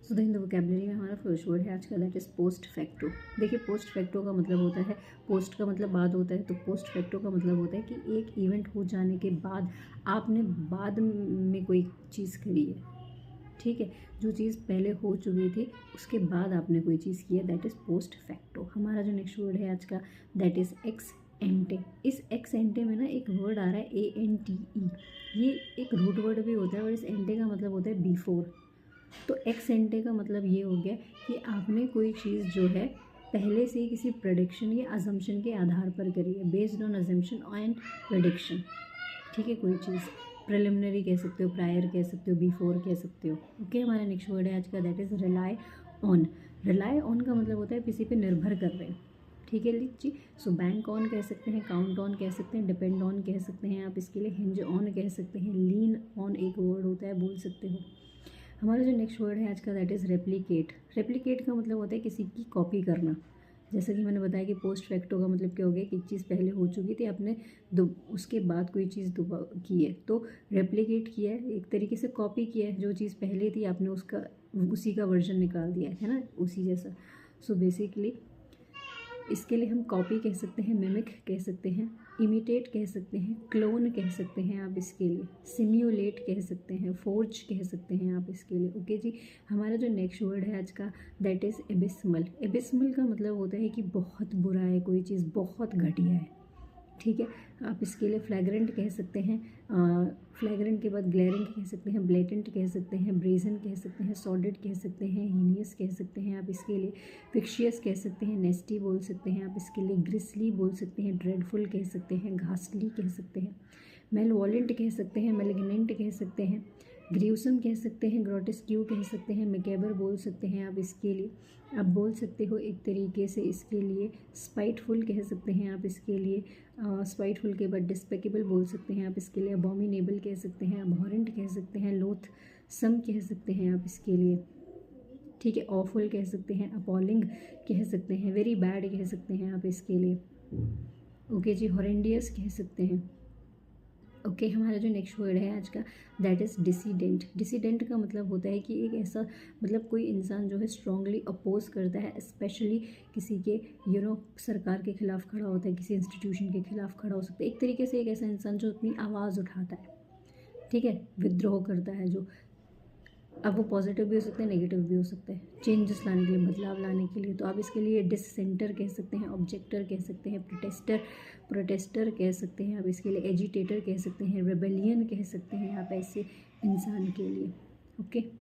So the Hindu vocabulary में हमारा first word है आज का, दैट इज़ पोस्ट फैक्टो। देखिए पोस्ट फैक्टो का मतलब होता है, पोस्ट का मतलब बाद होता है, तो पोस्ट फैक्टो का मतलब होता है कि एक इवेंट हो जाने के बाद आपने बाद में कोई चीज़ करी है, ठीक है, जो चीज़ पहले हो चुकी थी उसके बाद आपने कोई चीज़ की है, दैट इज़ पोस्ट फैक्टो। हमारा जो नेक्स्ट वर्ड है आज का, दैट इज़ एक्स एंटे। इस एक्स एंटे में ना एक वर्ड आ रहा है ANTE, ये एक रूट वर्ड भी होता है और इस एंटे का मतलब होता है बिफोर। तो एक्स एंटे का मतलब ये हो गया कि आपने कोई चीज़ जो है पहले से ही किसी प्रेडिक्शन या अजम्पशन के आधार पर करी है, based on assumption and prediction, ठीक है। कोई चीज़ प्रिलिमिनरी कह सकते हो, प्रायर कह सकते हो, बिफोर कह सकते हो, ओके। हमारा नेक्स्ट वर्ड है आज का, that is rely on. Rely on का मतलब होता है किसी पे निर्भर कर रहे हैं, ठीक है जी। सो बैंक ऑन कह सकते हैं, काउंट ऑन कह सकते हैं, डिपेंड ऑन कह सकते हैं आप इसके लिए, हिंज ऑन कह सकते हैं, लीन ऑन एक वर्ड होता है, बोल सकते हो। हमारा जो नेक्स्ट वर्ड है आज का, दैट इज़ रेप्लिकेट। रेप्लिकेट का मतलब होता है किसी की कॉपी करना। जैसा कि मैंने बताया कि पोस्ट फैक्टो का मतलब क्या हो गया कि एक चीज़ पहले हो चुकी थी, आपने उसके बाद कोई चीज़ दोबारा की है, तो रेप्लिकेट किया है, एक तरीके से कॉपी किया है, जो चीज़ पहले थी आपने उसका उसी का वर्जन निकाल दिया है ना, उसी जैसा। सो बेसिकली इसके लिए हम कॉपी कह सकते हैं, मिमिक कह सकते हैं, इमिटेट कह सकते हैं, क्लोन कह सकते हैं आप इसके लिए, सिम्युलेट कह सकते हैं, फोर्ज कह सकते हैं आप इसके लिए, ओके जी। हमारा जो नेक्स्ट वर्ड है आज का, दैट इज़ एबिस्मल। एबिस्मल का मतलब होता है कि बहुत बुरा है, कोई चीज़ बहुत घटिया है, ठीक है। आप इसके लिए फ्लैग्रेंट कह सकते हैं, फ्लैग्रेंट के बाद ग्लेरिंग कह सकते हैं, ब्लेटेंट कह सकते हैं, ब्रेजन कह सकते हैं, सॉलिड कह सकते हैं, हीनियस कह सकते हैं आप इसके लिए, फिक्शियस कह सकते हैं, नेस्टी बोल सकते हैं आप इसके लिए, ग्रिसली बोल सकते हैं, ड्रेडफुल कह सकते हैं, घासली कह सकते हैं, मेलवॉलेंट कह सकते हैं, मेलिग्नेंट कह सकते हैं, ग्रीवसम कह सकते हैं, ग्रोटेस्क्यू कह सकते हैं, मैकेबर बोल सकते हैं आप इसके लिए। आप बोल सकते हो एक तरीके से इसके लिए स्पाइटफुल कह सकते हैं आप इसके लिए, स्पाइटफुल के बाद डिस्पेकेबल बोल सकते हैं आप इसके लिए, अबॉमिनेबल कह सकते हैं, अबहॉरेंट कह सकते हैं, लोथ सम कह सकते हैं आप इसके लिए, ठीक है। ऑफुल कह सकते हैं, अपॉलिंग कह सकते हैं, वेरी बैड कह सकते हैं आप इसके लिए, ओके जी। हॉरेंडियस कह सकते हैं, ओके। हमारा जो नेक्स्ट वर्ड है आज का, दैट इज़ डिसीडेंट। डिसीडेंट का मतलब होता है कि एक ऐसा मतलब कोई इंसान जो है स्ट्रांगली अपोज करता है, स्पेशली किसी के सरकार के खिलाफ खड़ा होता है, किसी इंस्टीट्यूशन के खिलाफ खड़ा हो सकता है, एक तरीके से एक ऐसा इंसान जो अपनी आवाज़ उठाता है, ठीक है, विद्रोह करता है जो। अब वो पॉजिटिव भी हो सकता है, नेगेटिव भी हो सकता है, चेंजेस लाने के लिए, बदलाव लाने के लिए। तो आप इसके लिए डिससेंटर कह सकते हैं, ऑब्जेक्टर कह सकते हैं, प्रोटेस्टर कह सकते हैं आप इसके लिए, एजिटेटर कह सकते हैं, रेबेलियन कह सकते हैं आप ऐसे इंसान के लिए, ओके।